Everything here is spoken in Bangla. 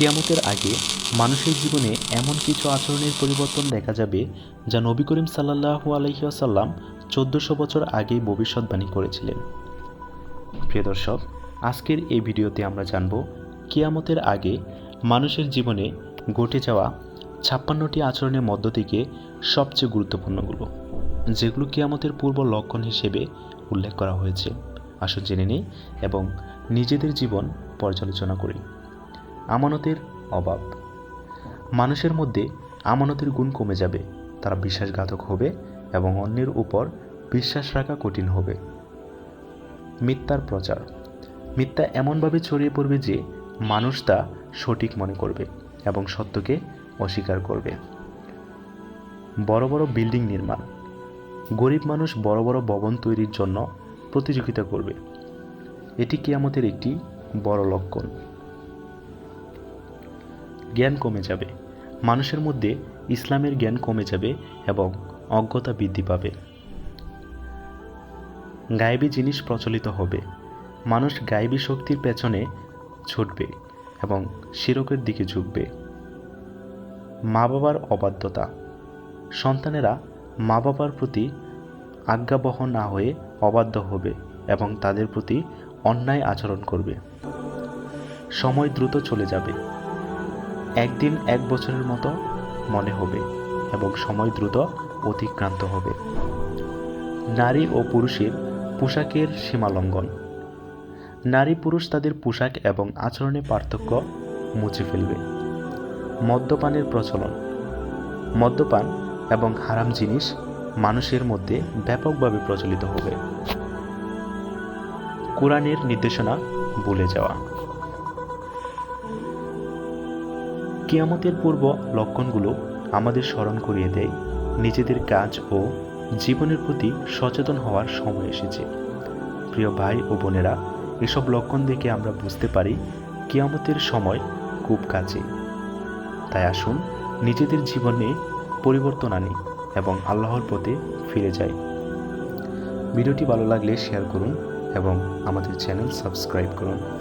কিয়ামতের আগে মানুষের জীবনে এমন কিছু আচরণের পরিবর্তন দেখা যাবে যা নবী করিম সাল্লাল্লাহু আলাইহি ওয়াসাল্লাম 1400 বছর আগেই ভবিষ্যদ্বাণী করেছিলেন। প্রিয় দর্শক, আজকের এই ভিডিওতে আমরা জানব কিয়ামতের আগে মানুষের জীবনে ঘটে যাওয়া 56টি আচরণের মধ্য থেকে সবচেয়ে গুরুত্বপূর্ণগুলো, যেগুলো কিয়ামতের পূর্ব লক্ষণ হিসেবে উল্লেখ করা হয়েছে। আসুন জেনে নিই এবং নিজেদের জীবন পর্যালোচনা করি। আমানতের অভাব। মানুষের মধ্যে আমানতের গুণ কমে যাবে, তারা বিশ্বাসঘাতক হবে এবং অন্যের উপর বিশ্বাস রাখা কঠিন হবে। মিথ্যার প্রচার। মিথ্যা এমনভাবে ছড়িয়ে পড়বে যে মানুষ তা সঠিক মনে করবে এবং সত্যকে অস্বীকার করবে। বড় বড় বিল্ডিং নির্মাণ। গরিব মানুষ বড় বড় ভবন তৈরির জন্য প্রতিযোগিতা করবে। এটি কিয়ামতের একটি বড় লক্ষণ। জ্ঞান কমে যাবে। মানুষের মধ্যে ইসলামের জ্ঞান কমে যাবে এবং অজ্ঞতা বৃদ্ধি পাবে। গায়েবী জিনিস প্রচলিত হবে। মানুষ গায়েবী শক্তির পেছনে ছুটবে এবং শিরকের দিকে ঝুঁকবে। মা বাবার অবাধ্যতা। সন্তানেরা মা বাবার প্রতি আজ্ঞাবহ না হয়ে অবাধ্য হবে এবং তাদের প্রতি অন্যায় আচরণ করবে। সময় দ্রুত চলে যাবে। একদিন এক বছরের মতো মনে হবে এবং সময় দ্রুত অতিক্রান্ত হবে। নারী ও পুরুষের পোশাকের সীমালঙ্ঘন। নারী পুরুষ তাদের পোশাক এবং আচরণে পার্থক্য মুছে ফেলবে। মদ্যপানের প্রচলন। মদ্যপান এবং হারাম জিনিস মানুষের মধ্যে ব্যাপকভাবে প্রচলিত হবে। কোরআনের নির্দেশনা ভুলে যাওয়া। কিয়ামতের পূর্ব লক্ষণগুলো আমাদের স্মরণ করিয়ে দেয় নিজেদের কাজ ও জীবনের প্রতি সচেতন হওয়ার সময় এসেছে। প্রিয় ভাই ও বোনেরা, এসব লক্ষণ দেখে আমরা বুঝতে পারি কিয়ামতের সময় খুব কাছে। তাই আসুন নিজেদের জীবনে পরিবর্তন আনি এবং আল্লাহর পথে ফিরে যাই। ভিডিওটি ভালো লাগলে শেয়ার করুন এবং আমাদের চ্যানেল সাবস্ক্রাইব করুন।